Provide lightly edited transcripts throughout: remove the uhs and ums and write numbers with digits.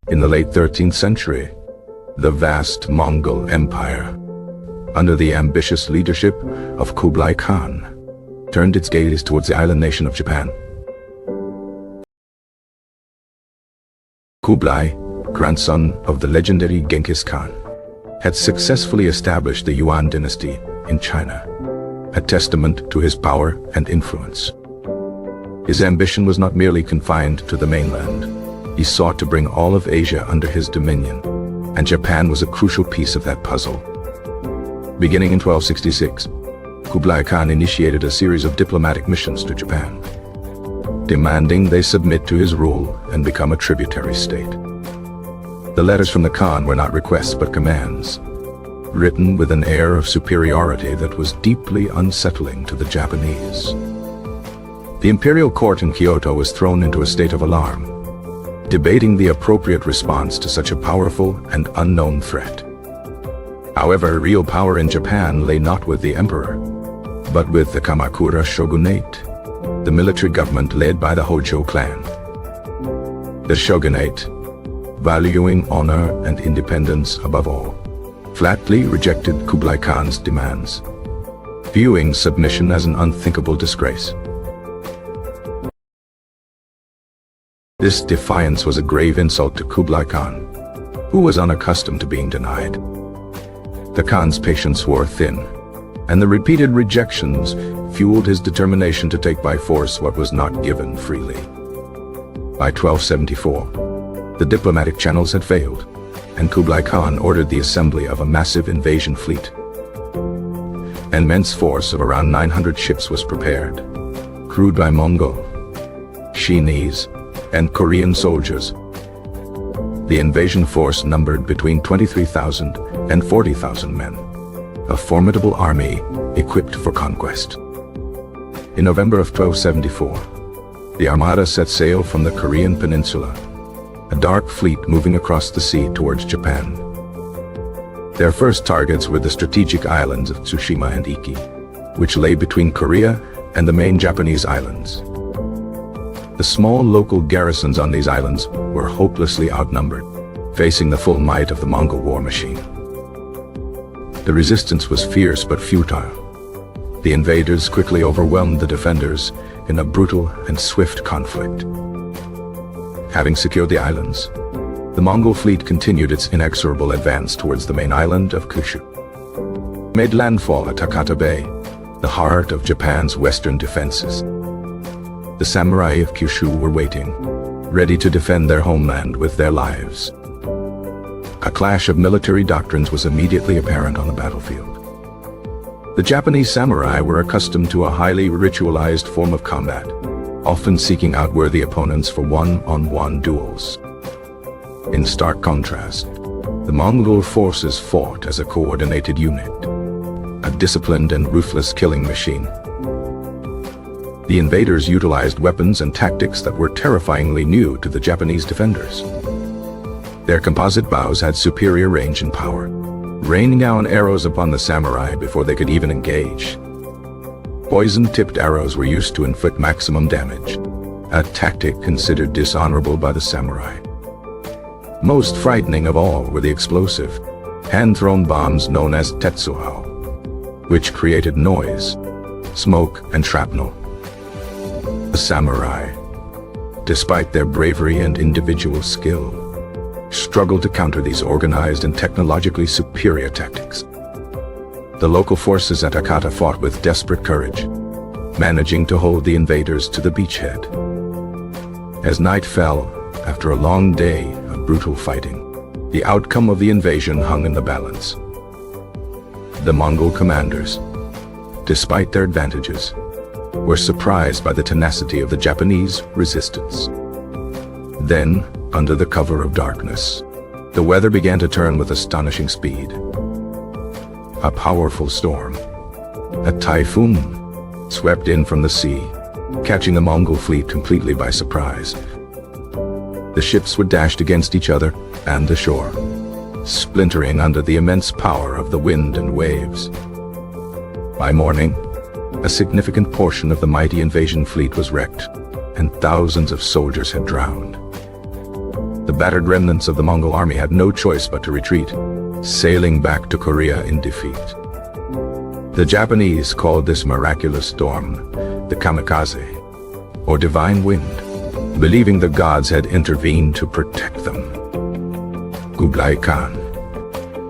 In the late 13th century, the vast Mongol Empire, under the ambitious leadership of Kublai Khan, turned its gaze towards the island nation of Japan. Kublai, grandson of the legendary Genghis Khan, had successfully established the Yuan dynasty in China, a testament to his power and influence. His ambition was not merely confined to the mainland. He sought to bring all of Asia under his dominion, and Japan was a crucial piece of that puzzle. Beginning in 1266, Kublai Khan initiated a series of diplomatic missions to Japan, demanding they submit to his rule and become a tributary state. The letters from the Khan were not requests but commands, written with an air of superiority that was deeply unsettling to the Japanese. The imperial court in Kyoto was thrown into a state of alarm, debating the appropriate response to such a powerful and unknown threat. However, real power in Japan lay not with the emperor, but with the Kamakura shogunate, the military government led by the Hojo clan. The shogunate, valuing honor and independence above all, flatly rejected Kublai Khan's demands, viewing submission as an unthinkable disgrace. This defiance was a grave insult to Kublai Khan, who was unaccustomed to being denied. The Khan's patience wore thin, and the repeated rejections fueled his determination to take by force what was not given freely. By 1274, the diplomatic channels had failed, and Kublai Khan ordered the assembly of a massive invasion fleet. An immense force of around 900 ships was prepared, crewed by Mongol, Chinese, and Korean soldiers. The invasion force numbered between 23,000 and 40,000 men, a formidable army equipped for conquest. In November of 1274, the armada set sail from the Korean peninsula, a dark fleet moving across the sea towards Japan. Their first targets were the strategic islands of Tsushima and Iki, which lay between Korea and the main Japanese islands. The small local garrisons on these islands were hopelessly outnumbered, facing the full might of the Mongol war machine. The resistance was fierce but futile. The invaders quickly overwhelmed the defenders in a brutal and swift conflict. Having secured the islands, the Mongol fleet continued its inexorable advance towards the main island of Kyushu. It made landfall at Hakata Bay, the heart of Japan's western defenses. The samurai of Kyushu were waiting, ready to defend their homeland with their lives. A clash of military doctrines was immediately apparent on the battlefield. The Japanese samurai were accustomed to a highly ritualized form of combat, often seeking out worthy opponents for one-on-one duels. In stark contrast, the Mongol forces fought as a coordinated unit, a disciplined and ruthless killing machine. The invaders utilized weapons and tactics that were terrifyingly new to the Japanese defenders. Their composite bows had superior range and power, raining down arrows upon the samurai before they could even engage. Poison-tipped arrows were used to inflict maximum damage, a tactic considered dishonorable by the samurai. Most frightening of all were the explosive, hand-thrown bombs known as tetsuhao, which created noise, smoke, and shrapnel. The samurai, despite their bravery and individual skill, struggled to counter these organized and technologically superior tactics. The local forces at Hakata fought with desperate courage, managing to hold the invaders to the beachhead. As night fell, after a long day of brutal fighting, the outcome of the invasion hung in the balance. The Mongol commanders, despite their advantages, were surprised by the tenacity of the Japanese resistance. Then, under the cover of darkness, the weather began to turn with astonishing speed. A powerful storm, a typhoon, swept in from the sea, catching the Mongol fleet completely by surprise. The ships were dashed against each other and the shore, splintering under the immense power of the wind and waves. By morning, a significant portion of the mighty invasion fleet was wrecked, and thousands of soldiers had drowned. The battered remnants of the Mongol army had no choice but to retreat, sailing back to Korea in defeat. The Japanese called this miraculous storm the kamikaze, or divine wind, believing the gods had intervened to protect them. Kublai Khan,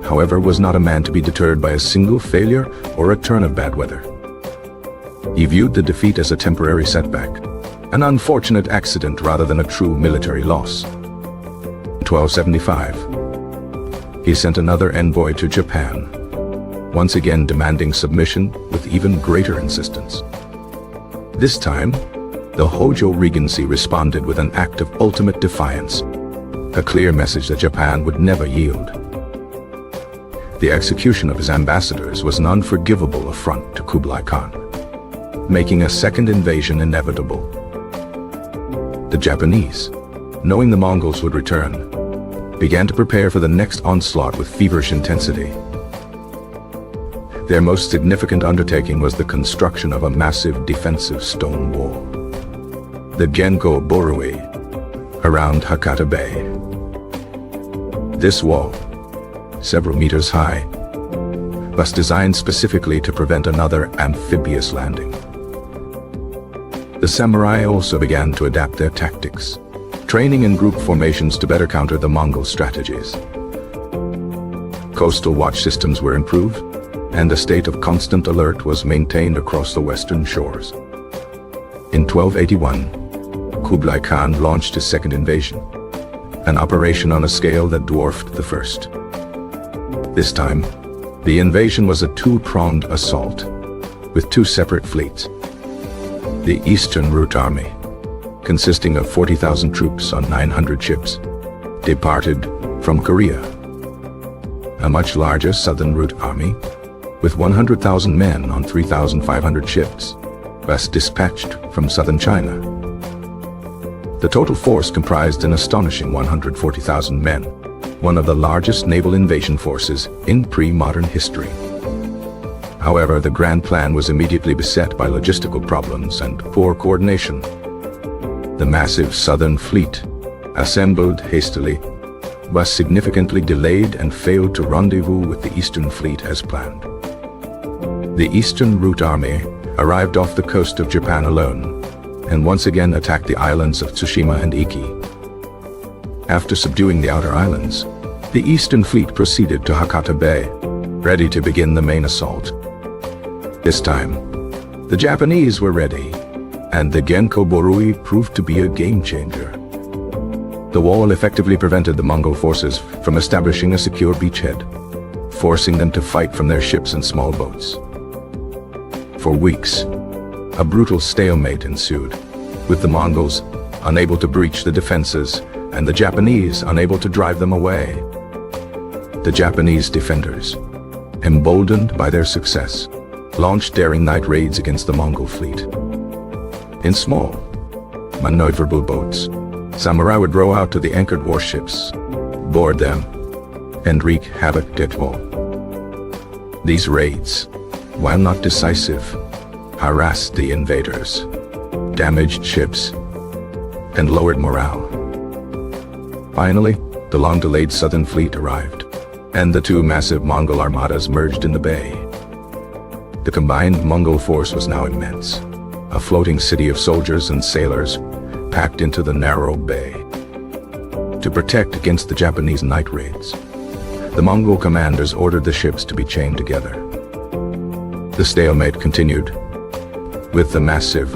however, was not a man to be deterred by a single failure or a turn of bad weather. He viewed the defeat as a temporary setback, an unfortunate accident rather than a true military loss. In 1275, he sent another envoy to Japan, once again demanding submission with even greater insistence. This time, the Hojo Regency responded with an act of ultimate defiance, a clear message that Japan would never yield. The execution of his ambassadors was an unforgivable affront to Kublai Khan, making a second invasion inevitable. The Japanese, knowing the Mongols would return, began to prepare for the next onslaught with feverish intensity. Their most significant undertaking was the construction of a massive defensive stone wall, the Gemovie, around Hakata Bay. This wall, several meters high, was designed specifically to prevent another amphibious landing. The samurai also began to adapt their tactics, training in group formations to better counter the Mongol strategies. Coastal watch systems were improved, and a state of constant alert was maintained across the western shores. In 1281, Kublai Khan launched his second invasion, an operation on a scale that dwarfed the first. This time, the invasion was a two-pronged assault, with two separate fleets. The Eastern Route Army, consisting of 40,000 troops on 900 ships, departed from Korea. A much larger Southern Route Army, with 100,000 men on 3,500 ships, was dispatched from southern China. The total force comprised an astonishing 140,000 men, one of the largest naval invasion forces in pre-modern history. However, the grand plan was immediately beset by logistical problems and poor coordination. The massive southern fleet, assembled hastily, was significantly delayed and failed to rendezvous with the eastern fleet as planned. The Eastern Route Army arrived off the coast of Japan alone, and once again attacked the islands of Tsushima and Iki. After subduing the outer islands, the Eastern Fleet proceeded to Hakata Bay, ready to begin the main assault. This time, the Japanese were ready, and the Gemovie proved to be a game-changer. The wall effectively prevented the Mongol forces from establishing a secure beachhead, forcing them to fight from their ships and small boats. For weeks, a brutal stalemate ensued, with the Mongols unable to breach the defenses and the Japanese unable to drive them away. The Japanese defenders, emboldened by their success, launched daring night raids against the Mongol fleet. In small, maneuverable boats, samurai would row out to the anchored warships, board them, and wreak havoc at all. These raids, while not decisive, harassed the invaders, damaged ships, and lowered morale. Finally, the long-delayed southern fleet arrived, and the two massive Mongol armadas merged in the bay. The combined Mongol force was now immense, a floating city of soldiers and sailors packed into the narrow bay. To protect against the Japanese night raids, the Mongol commanders ordered the ships to be chained together. The stalemate continued, with the massive,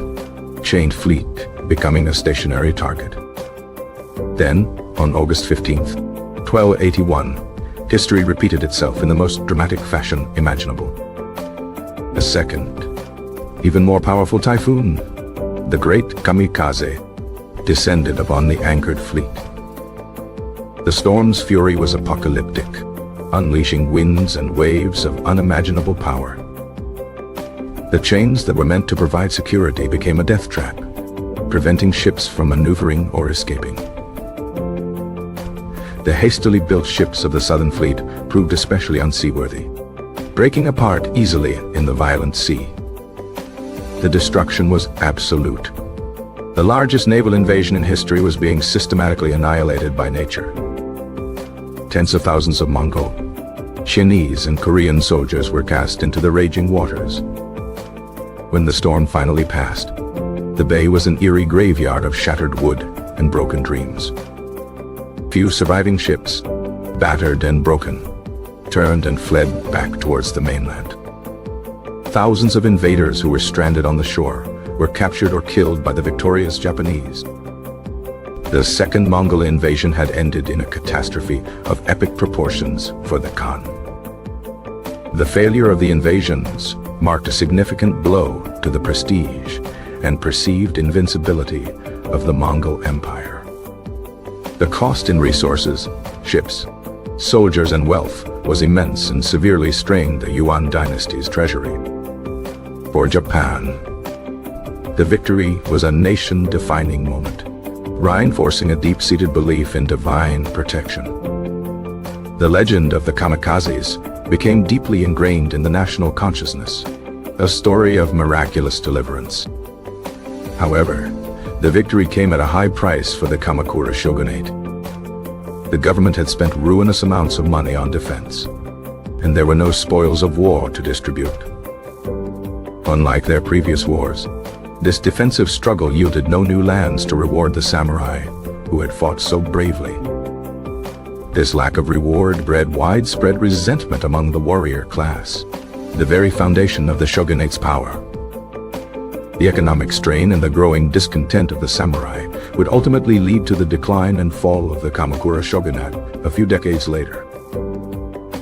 chained fleet becoming a stationary target. Then, on August 15th, 1281, history repeated itself in the most dramatic fashion imaginable. A second, even more powerful typhoon, the Great Kamikaze, descended upon the anchored fleet. The storm's fury was apocalyptic, unleashing winds and waves of unimaginable power. The chains that were meant to provide security became a death trap, preventing ships from maneuvering or escaping. The hastily built ships of the Southern Fleet proved especially unseaworthy, breaking apart easily in the violent sea. The destruction was absolute. The largest naval invasion in history was being systematically annihilated by nature. Tens of thousands of Mongol, Chinese, and Korean soldiers were cast into the raging waters. When the storm finally passed, the bay was an eerie graveyard of shattered wood and broken dreams. Few surviving ships, battered and broken, turned and fled back towards the mainland. Thousands of invaders who were stranded on the shore were captured or killed by the victorious Japanese. The second Mongol invasion had ended in a catastrophe of epic proportions for the Khan. The failure of the invasions marked a significant blow to the prestige and perceived invincibility of the Mongol Empire. The cost in resources, ships, soldiers, and wealth was immense and severely strained the Yuan dynasty's treasury. For Japan, the victory was a nation-defining moment, reinforcing a deep-seated belief in divine protection. The legend of the kamikazes became deeply ingrained in the national consciousness, a story of miraculous deliverance. However, the victory came at a high price for the Kamakura shogunate. The government had spent ruinous amounts of money on defense, and there were no spoils of war to distribute. Unlike their previous wars, this defensive struggle yielded no new lands to reward the samurai who had fought so bravely. This lack of reward bred widespread resentment among the warrior class, the very foundation of the shogunate's power. The economic strain and the growing discontent of the samurai would ultimately lead to the decline and fall of the Kamakura shogunate a few decades later.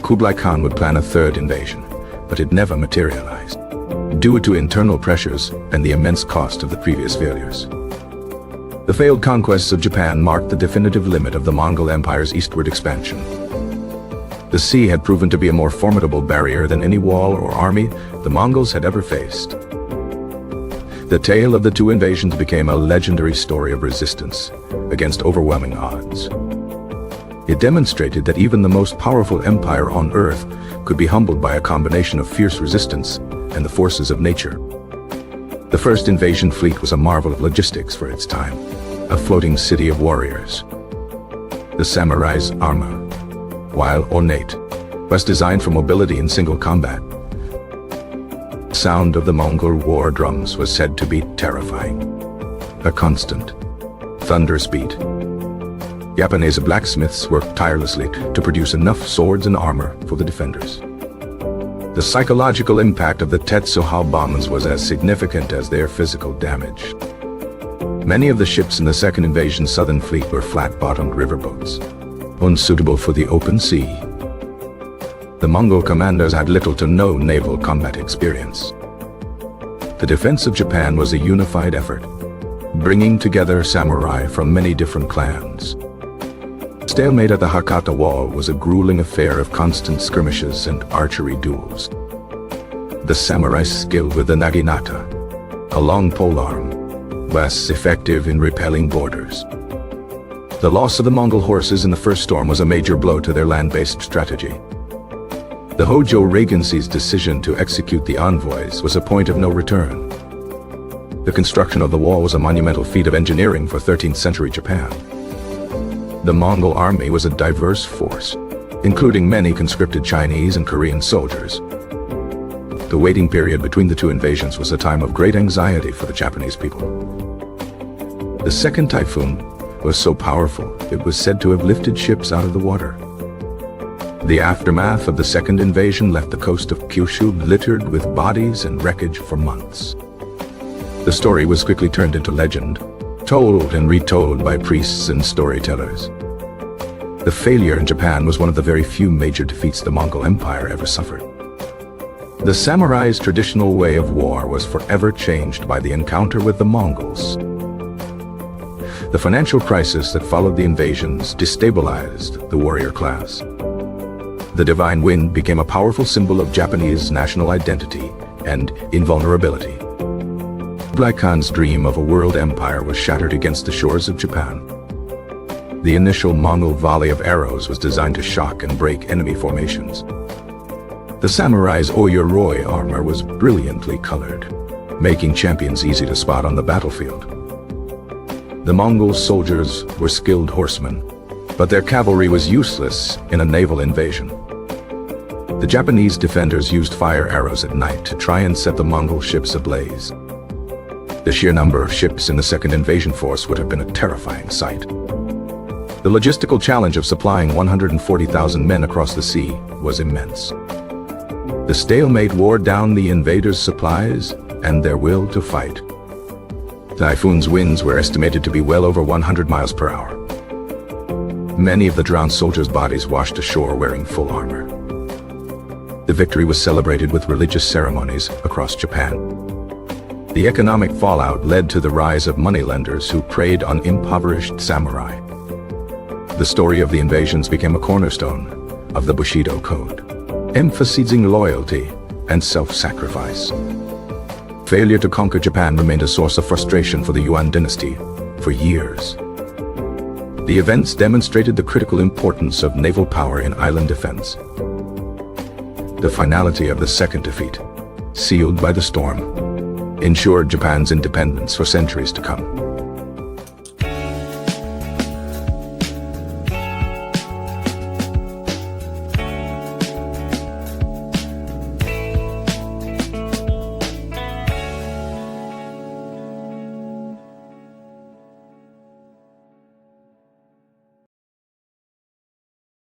Kublai Khan would plan a third invasion, but it never materialized, due to internal pressures and the immense cost of the previous failures. The failed conquests of Japan marked the definitive limit of the Mongol Empire's eastward expansion. The sea had proven to be a more formidable barrier than any wall or army the Mongols had ever faced. The tale of the two invasions became a legendary story of resistance against overwhelming odds. It demonstrated that even the most powerful empire on Earth could be humbled by a combination of fierce resistance and the forces of nature. The first invasion fleet was a marvel of logistics for its time, a floating city of warriors. The samurai's armor, while ornate, was designed for mobility in single combat. The sound of the Mongol war drums was said to be terrifying, a constant, thunderous beat. Japanese blacksmiths worked tirelessly to produce enough swords and armor for the defenders. The psychological impact of the Tetsuhou bombs was as significant as their physical damage. Many of the ships in the second invasion's southern fleet were flat-bottomed riverboats, unsuitable for the open sea. The Mongol commanders had little to no naval combat experience. The defense of Japan was a unified effort, bringing together samurai from many different clans. Stalemate at the Hakata Wall was a grueling affair of constant skirmishes and archery duels. The samurai's skill with the naginata, a long polearm, was effective in repelling boarders. The loss of the Mongol horses in the first storm was a major blow to their land-based strategy. The Hojo Regency's decision to execute the envoys was a point of no return. The construction of the wall was a monumental feat of engineering for 13th century Japan. The Mongol army was a diverse force, including many conscripted Chinese and Korean soldiers. The waiting period between the two invasions was a time of great anxiety for the Japanese people. The second typhoon was so powerful it was said to have lifted ships out of the water. The aftermath of the second invasion left the coast of Kyushu littered with bodies and wreckage for months. The story was quickly turned into legend, told and retold by priests and storytellers. The failure in Japan was one of the very few major defeats the Mongol Empire ever suffered. The samurai's traditional way of war was forever changed by the encounter with the Mongols. The financial crisis that followed the invasions destabilized the warrior class. The divine wind became a powerful symbol of Japanese national identity and invulnerability. Kublai Khan's dream of a world empire was shattered against the shores of Japan. The initial Mongol volley of arrows was designed to shock and break enemy formations. The samurai's Oyuroi armor was brilliantly colored, making champions easy to spot on the battlefield. The Mongol soldiers were skilled horsemen, but their cavalry was useless in a naval invasion. The Japanese defenders used fire arrows at night to try and set the Mongol ships ablaze. The sheer number of ships in the second invasion force would have been a terrifying sight. The logistical challenge of supplying 140,000 men across the sea was immense. The stalemate wore down the invaders' supplies and their will to fight. Typhoon's winds were estimated to be well over 100 miles per hour. Many of the drowned soldiers' bodies washed ashore wearing full armor. The victory was celebrated with religious ceremonies across Japan. The economic fallout led to the rise of moneylenders who preyed on impoverished samurai. The story of the invasions became a cornerstone of the Bushido Code, emphasizing loyalty and self-sacrifice. Failure to conquer Japan remained a source of frustration for the Yuan dynasty for years. The events demonstrated the critical importance of naval power in island defense. The finality of the second defeat, sealed by the storm, ensured Japan's independence for centuries to come.